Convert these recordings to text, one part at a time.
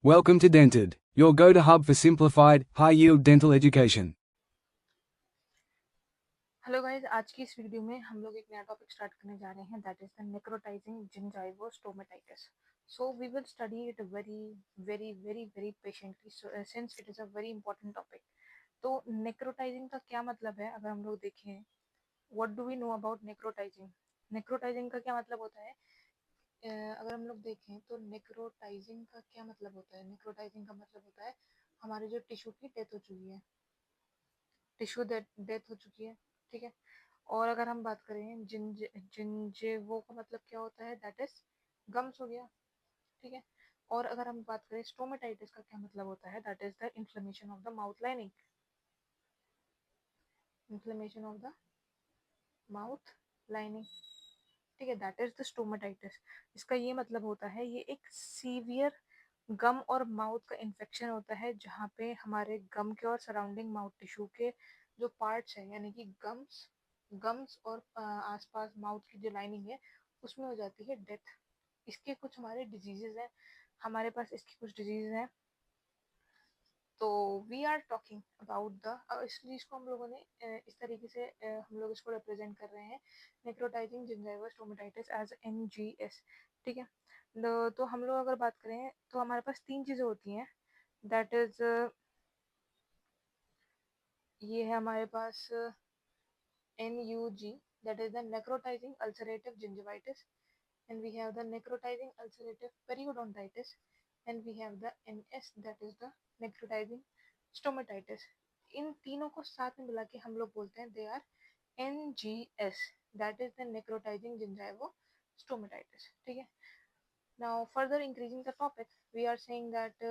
Welcome to Dented, your go-to hub for simplified, high-yield dental education. Hello guys, आज की इस video में हम लोग एक नया टॉपिक स्टार्ट करने जा रहे हैं, that is the necrotizing gingivostomatitis. So we will study it very very very very patiently since it is a very important topic. तो नेक्रोटाइजिंग का क्या मतलब है? अगर हम लोग देखें, what do we know about necrotizing? Necrotizing का क्या मतलब होता है? अगर हम लोग देखें तो नेक्रोटाइजिंग का क्या मतलब होता है? नेक्रोटाइजिंग का मतलब होता है हमारे जो टिश्यू की डेथ हो चुकी है, टिश्यू डेथ हो चुकी है, ठीक है. और अगर हम बात करें जिंजेवो का मतलब क्या होता है, दैट इज गम्स हो गया, ठीक है. और अगर हम बात करें स्टोमेटाइटिस का क्या मतलब होता है, that is the inflammation of the mouth lining, inflammation of the mouth lining, ठीक है. That is the stomatitis. इसका ये मतलब होता है, ये एक सीवियर गम और माउथ का इन्फेक्शन होता है जहाँ पे हमारे गम के और सराउंडिंग माउथ टिश्यू के जो पार्ट्स हैं, यानी कि गम्स गम्स और आसपास माउथ की जो लाइनिंग है उसमें हो जाती है डेथ. इसके कुछ हमारे डिजीजेज हैं, हमारे पास इसकी कुछ डिजीज हैं. तो we are talking about the इस चीज़ को हम लोगों ने इस तरीके से हम लोग इसको रिप्रेजेंट कर रहे हैं, necrotizing gingival stomatitis as NGS, ठीक है. तो हम लोग अगर बात करें तो हमारे पास तीन चीज़ें होती हैं, दैट इज ये है हमारे पास NUG, that is the necrotizing ulcerative gingivitis, and we have the necrotizing ulcerative periodontitis, and we have the NS, that is the necrotizing stomatitis. इन तीनों को साथ में मिला के हम लोग बोलते हैं they are NGS, that is the necrotizing gingival stomatitis, ठीक है. Now further increasing the topic, we are saying that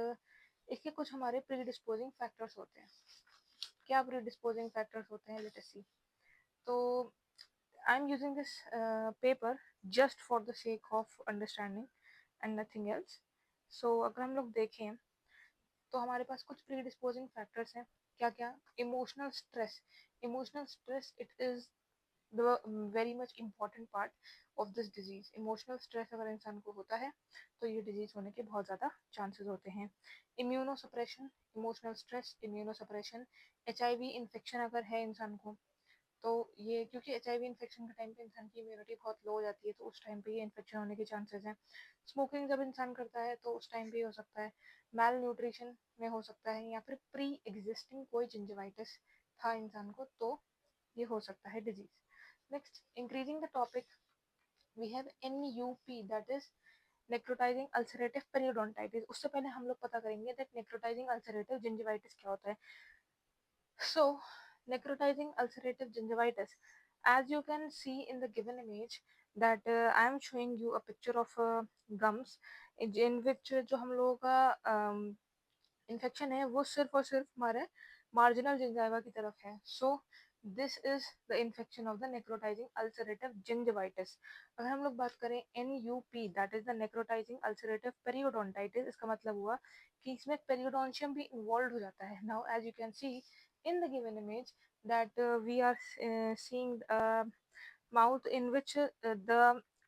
इसके कुछ हमारे predisposing factors होते हैं. क्या predisposing factors होते हैं, let us see. तो I'm using this paper just for the sake of understanding and nothing else. So अगर हम लोग देखें तो हमारे पास कुछ predisposing factors हैं. क्या क्या? Emotional stress it is the very much important part of this disease. Emotional stress अगर इंसान को होता है तो ये डिजीज होने के बहुत ज़्यादा चांसेस होते हैं. Immunosuppression, emotional stress, immunosuppression. HIV infection अगर है इंसान को तो ये, क्योंकि HIV इन्फेक्शन के टाइम पे इंसान की इम्यूनिटी बहुत लो हो जाती है, तो उस टाइम पे ये इन्फेक्शन होने के चांसेस हैं. स्मोकिंग जब इंसान करता है तो उस टाइम पे हो सकता है. मैल न्यूट्रिशन में हो सकता है, या फिर प्री एग्जिस्टिंग कोई जिंजिवाइटिस था इंसान को तो ये हो सकता है disease. Next, increasing the topic, we have NUP, that is necrotizing ulcerative periodontitis. उससे पहले हम लोग पता करेंगे दैट नेक्रोटाइजिंग अल्सरेटिव जिंजिवाइटिस क्या होता है. So, necrotizing ulcerative gingivitis. As you can see in the given image, that I am showing you a picture of gums in which जो हम लोगों का इन्फेक्शन है वो सिर्फ और सिर्फ हमारे मार्जिनल जिंजाइवा की तरफ है. So this is the infection of the necrotizing ulcerative gingivitis. अगर हम लोग बात करें NUP, that is the necrotizing ulcerative periodontitis, इसका मतलब हुआ कि इसमें पेरियोडोंशियम भी इन्वॉल्व हो जाता है. Now as you can see in the given image that we are seeing mouth in which the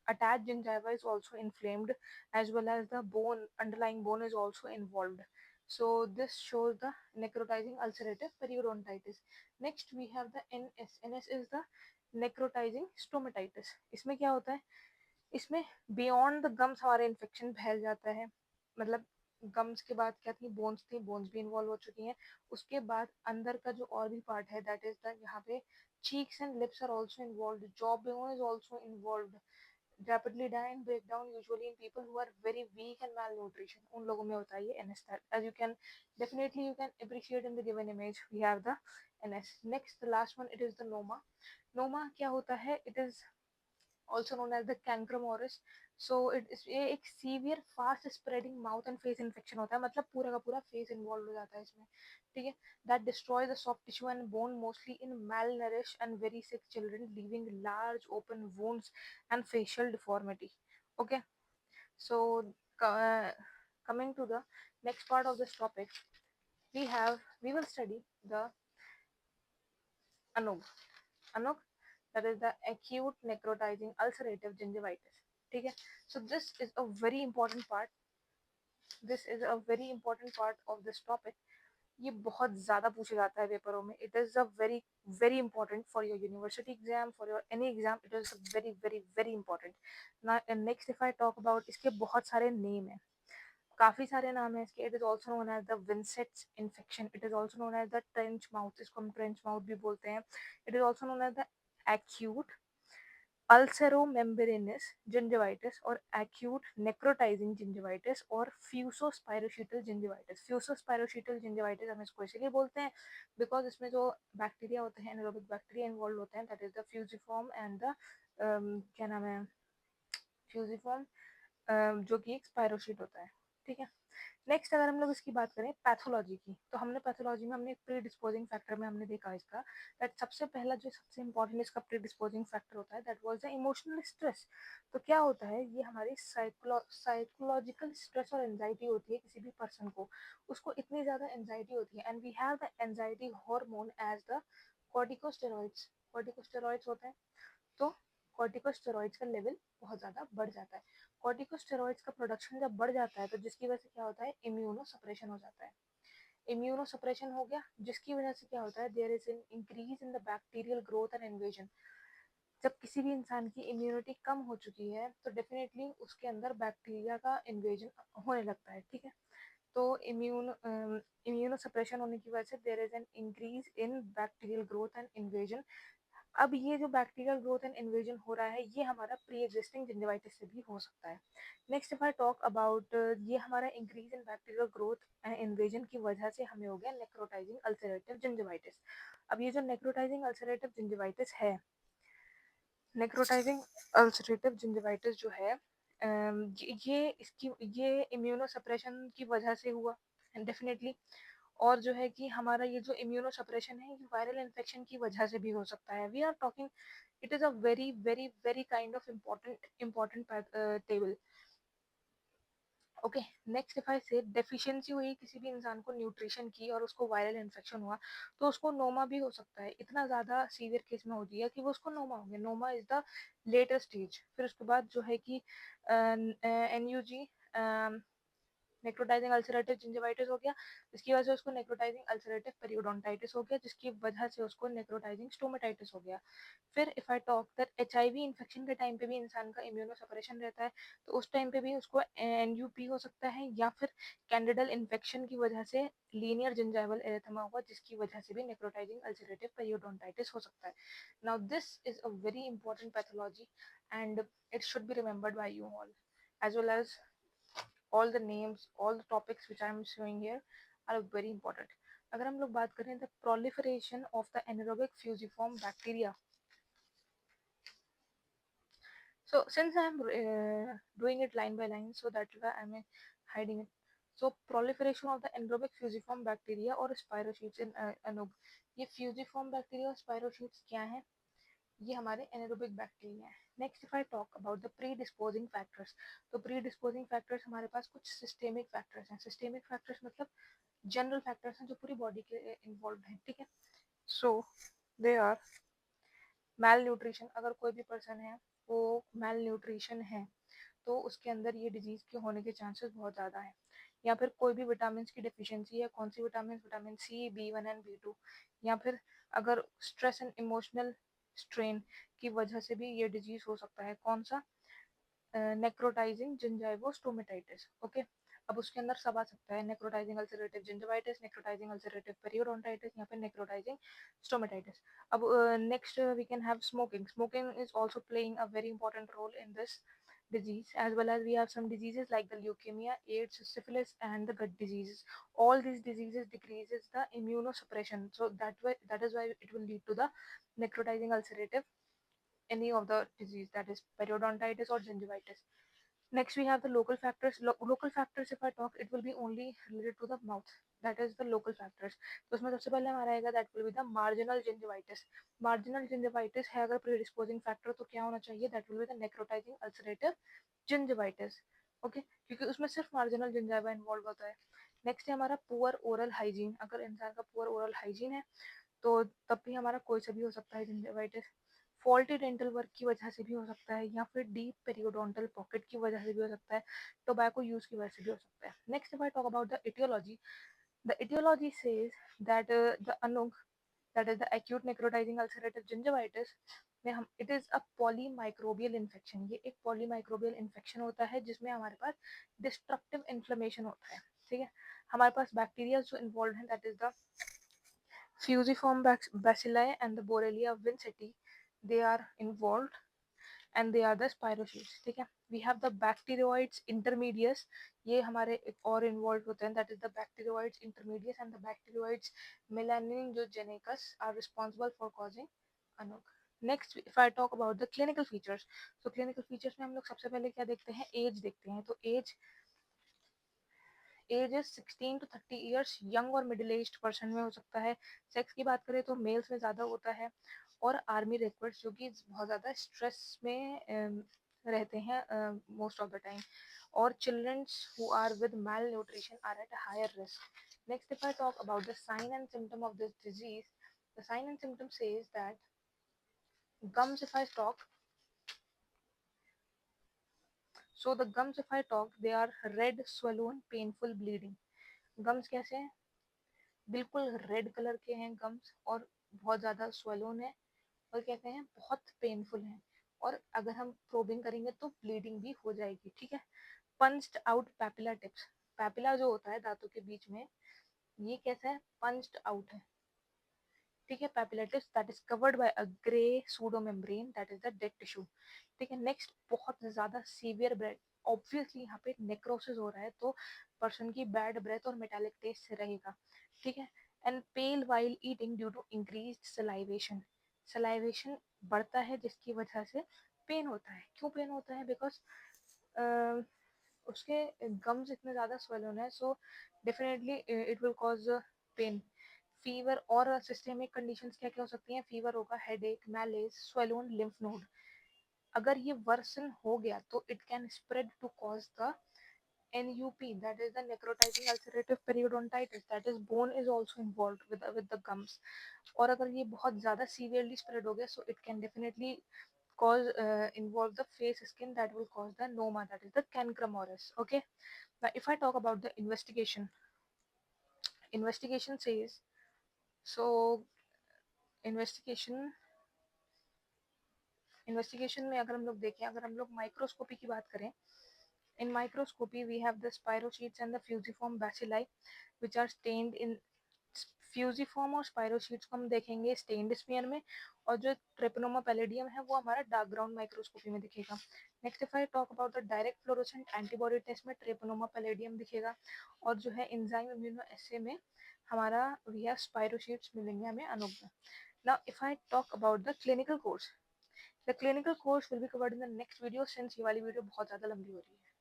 attached gingiva is also inflamed, as well as the bone, underlying bone is also involved. So this shows the necrotizing ulcerative periodontitis. Next we have the NS. NS is the necrotizing stomatitis. इसमें क्या होता है? इसमें beyond the gums हमारे infection फैल जाता है. मतलब गम्स के बाद क्या थी, बोन्स थी, बोन्स भी इन्वॉल्व हो चुकी हैं. उसके बाद अंदर का जो और भी पार्ट है, दैट इज द यहाँ पे cheeks and lips are also involved, jawbone is also involved. Rapidly die and break down usually in people who are very weak and malnutrition, उन लोगों में होता है ये NS. as you can definitely you can appreciate in the given image, we have the NS. Next, the last one, it is the noma. noma क्या होता है? It is also known as the cankermoris. So it is ये एक severe fast spreading mouth and face infection होता है, मतलब पूरा का पूरा फेस इन्वॉल्व हो जाता है इसमें, ठीक है. That destroy the soft tissue and bone mostly in malnourished and very sick children, leaving large open wounds and facial deformity. Okay, so uh, coming to the next part of this topic, we will study the anug. Anug, that is the acute necrotizing ulcerative gingivitis, ठीक है. So this is a very important part. This is a very important part of this topic. ये बहुत ज़्यादा पूछा जाता है पेपरों में। It is a very very important for your university exam, for your any exam. It is very very very important. ना next if I talk about, इसके बहुत सारे नेम हैं, काफ़ी सारे नाम हैं इसके। It is also known as the Vincent's infection, it is also known as the trench mouth, इसको हम ट्रेंच माउथ भी बोलते हैं। It is also known as the acute ulceromembranous gingivitis और एक्यूट नेक्रोटाइजिंग जिंजिवाइटिस और फ्यूसोस्पाइरोशीटल जिंजिवाइटिस। फ्यूसोस्पाइरोशीटल जिंजिवाइटिस हम इसको इसीलिए बोलते हैं बिकॉज इसमें जो बैक्टीरिया होते हैं, एनारोबिक बैक्टीरिया इन्वॉल्व होते हैं, that is the fusiform and the क्या नाम है, फ्यूजिफॉर्म, जो कि एक स्पाइरोशीट होता है। ठीक है। नेक्स्ट अगर हम लोग इसकी बात करें पैथोलॉजी की, तो हमने पैथोलॉजी में हमने प्री डिस्पोजिंग फैक्टर में हमने देखा इसका दैट सबसे पहला जो सबसे इंपॉर्टेंट इसका प्री डिस्पोजिंग फैक्टर होता है that was the emotional stress. तो क्या होता है, ये हमारी साइकोलॉजिकल स्ट्रेस और एंजाइटी होती है किसी भी पर्सन को, उसको इतनी ज़्यादा एंजाइटी होती है and we have the anxiety hormone as the corticosteroids. Corticosteroids होते हैं, तो कॉर्टिकोस्टेरॉइड्स का लेवल बहुत ज़्यादा बढ़ जाता है। कॉर्टिकोस्टेरॉइड्स का प्रोडक्शन जब बढ़ जाता है तो जिसकी वजह से क्या होता है, इम्यूनो सप्रेशन हो जाता है। इम्यूनो सप्रेशन हो गया जिसकी वजह से क्या होता है, there is an increase in the bacterial growth and invasion. जब किसी भी इंसान की इम्यूनिटी कम हो चुकी है तो डेफिनेटली उसके अंदर बैक्टीरिया का इन्वेजन होने लगता है। ठीक है। तो इम्यूनो सप्रेशन होने की वजह से there is an increase in bacterial growth and invasion. अब ये जो बैक्टीरियल ग्रोथ एंड इन्वेजन हो रहा है ये हमारा प्री एग्जिस्टिंग जिंजिवाइटिस से भी हो सकता है। Next if I talk about, ये हमारा increase in bacterial growth and invasion की वजह से हमें हो गया नेक्रोटाइजिंग अल्सरेटिव जिंजिवाइटिस। अब ये जो नेक्रोटाइजिंग अल्सरेटिव जिंजिवाइटिस है, नेक्रोटाइजिंग अल्सरेटिव जिंजिवाइटिस जो है, ये इम्यूनो सप्रेशन की वजह से हुआ डेफिनेटली। और जो है कि हमारा ये जो इम्यूनो सप्रेशन है ये वायरल इन्फेक्शन की वजह से भी हो सकता है। We are talking, it is a very very very kind of important table. Okay. Next if I say deficiency हुई किसी भी इंसान को न्यूट्रिशन की और उसको वायरल इन्फेक्शन हुआ तो उसको नोमा भी हो सकता है। इतना ज़्यादा सीवियर केस में होती है कि वो उसको नोमा हो गया। नोमा इज़ द लेटर स्टेज। फिर उसके बाद जो है कि NUG, नेक्रोटाइजिंग अल्सरेटिव जिंजिवाइटिस हो गया, जिसकी वजह से उसको नेक्रोटाइजिंग अल्सरेटिव पेरियोडोंटाइटिस हो गया, जिसकी वजह से उसको नेक्रोटाइजिंग स्टोमेटाइटिस हो गया। फिर if I talk that HIV infection के टाइम पे भी इंसान का इम्यूनो सप्रेशन रहता है तो उस टाइम पे भी उसको NUP हो सकता है, या फिर कैंडिडल इन्फेक्शन की वजह से लीनियर जिंजाइवल एरिथेमा हुआ जिसकी वजह से भी नेक्रोटाइजिंग अल्सरेटिव पेरियोडोंटाइटिस हो सकता है। Now this is a very important pathology and it should be remembered by you all as well as all the names, all the topics which I am showing here are very important. अगर हम लोग बात करें the proliferation of the anaerobic fusiform bacteria, so since I am doing it line by line, so that's why I am hiding it. So proliferation of the anaerobic fusiform bacteria और spirochetes in anobe. ये fusiform bacteria और spirochetes क्या हैं? ये हमारे anaerobic bacteria हैं। Next if I talk about the pre disposing factors, तो pre disposing factors हमारे पास कुछ सिस्टेमिक फैक्टर्स हैं। सिस्टेमिक फैक्टर्स मतलब जनरल फैक्टर्स हैं जो पूरी बॉडी के इन्वॉल्व हैं। ठीक है। सो दे आर मैल न्यूट्रिशन। अगर कोई भी पर्सन है वो मैल न्यूट्रिशन है तो उसके अंदर ये डिजीज के होने के चांसेस बहुत ज़्यादा है। या फिर कोई भी विटामिन की डिफिशियंसी है, कौन सी vitamin, vitamin C, B1 and B2। या फिर अगर स्ट्रेस एंड इमोशनल स्ट्रेन की वजह से भी ये डिजीज हो सकता है। कौन सा, नेक्रोटाइजिंग जिंजाइवोस्टोमेटाइटिस। ओके। अब उसके अंदर सब आ सकता है, necrotizing ulcerative gingivitis, necrotizing ulcerative periodontitis या फिर नेक्रोटाइजिंग स्टोमेटाइटिस। अब next we can have smoking. Smoking is also playing a very important role in this disease, as well as we have some diseases like the leukemia, AIDS, syphilis and the gut diseases. All these diseases decreases the immunosuppression, so that is why it will lead to the necrotizing ulcerative any of the disease, that is periodontitis or gingivitis. Next we have the local factors. Local factors, if I talk, it will be only related to the mouth, that is the local factors. तो उसमें सबसे पहले हमारा आएगा that will be the marginal gingivitis. Marginal gingivitis है अगर predisposing factor तो क्या होना चाहिए, that will be the necrotizing ulcerative gingivitis. Okay क्योंकि उसमें सिर्फ मार्जिनल जिंजाइवा इन्वॉल्व होता है। नेक्स्ट है हमारा पुअर ओरल हाइजीन। अगर इंसान का पुअर ओरल हाइजीन है तो तब भी हमारा कोई सा भी हो सकता है जिंजाइवाइटिस। फॉल्टी डेंटल वर्क की वजह से भी हो सकता है, या फिर डीप पेरियोडोंटल पॉकेट की वजह से भी हो सकता है, टोबैको यूज की वजह से भी हो सकता है. Next if I talk about the etiology, the etiology says that the anug, that is the acute necrotizing ulcerative gingivitis में हम, it is a polymicrobial infection, ये एक polymicrobial infection होता है जिसमें हमारे पास destructive inflammation होता है. ठीक है, हमारे पास बैक्टीरिया जो इन्वॉल्व हैं, that is the fusiform bacilli and the Borrelia vincenti, they are involved and they are the spirochetes. ठीक है, we have the bacteroids intermedius, ये हमारे एक और involved होते हैं, that is the bacteroids intermedius and the bacteroids melaninogenicus are responsible for causing anuk. Next if I talk about the clinical features, so clinical features में हम लोग सबसे पहले क्या देखते हैं, एज देखते हैं. तो age ages 16 to 30 years, young और मिडिल एज्ड पर्सन में हो सकता है. सेक्स की बात करें तो मेल्स में ज़्यादा होता है. और आर्मी रिक्रूट्स जो कि बहुत ज़्यादा स्ट्रेस में रहते हैं मोस्ट ऑफ द टाइम. और childrens who are with malnutrition are at a higher risk. Next if I talk about the sign and symptom of this disease, the sign and symptom says that gums if I talk, so the gums if I talk, they are red, swollen, painful, bleeding. Gums कैसे हैं, बिल्कुल red colour के हैं gums, और बहुत ज़्यादा swollen है, और कहते हैं बहुत पेनफुल हैं, और अगर हम प्रोबिंग करेंगे तो ब्लीडिंग भी हो जाएगी. ठीक है, punched out papilla tips, papilla जो होता है दांतों के बीच में, ये कैसा है, पंच्ड आउट है. ठीक है, papilla tips that is covered by a grey pseudo membrane that is the dead tissue. ठीक है, नेक्स्ट बहुत ज़्यादा सीवियर ब्रेड, ऑब्वियसली यहाँ पे नेक्रोसिस हो रहा है तो पर्सन की बैड ब्रेथ और मेटालिक टेस्ट रहेगा. ठीक है, and pale while eating due to increased salivation, salivation बढ़ता है जिसकी वजह से पेन होता है. क्यों पेन होता है, बिकॉज उसके गम्स इतने ज़्यादा स्वेलन है, so definitely it will cause pain. Fever और सिस्टेमिक कंडीशंस क्या क्या हो सकती हैं, फीवर होगा, headache, malaise, swollen lymph node. अगर ये वर्सन हो गया तो it can spread to cause the NUP, that is the necrotizing ulcerative periodontitis, that is bone is also involved with the gums. और अगर ये बहुत ज़्यादा severely spread हो गया, so it can definitely cause involve the face skin, that will cause the noma, that is the cancromoris. Okay, now if I talk about the investigation, investigation says, so investigation investigation में अगर हम लोग देखें, अगर हम लोग microscopy की बात करें, in microscopy we have the spirochetes and the fusiform bacilli which are stained in fusiform और स्पायरोशीट्स को हम देखेंगे स्टेन्ड स्फीयर में, और जो ट्रेपोनोमा पैलेडियम है वो हमारा डार्क ग्राउंड माइक्रोस्कोपी में दिखेगा. Next if I talk about the direct fluorescent antibody test में ट्रेपोनोमा पैलेडियम दिखेगा, और जो है एंजाइम इम्यूनो एसे में हमारा वी हैव स्पायरोशीट्स मिलेंगे हमें अणु में. Now if I talk about the clinical course, the clinical course will be covered in the next video, since ये वाली वीडियो बहुत ज़्यादा लंबी हो रही है.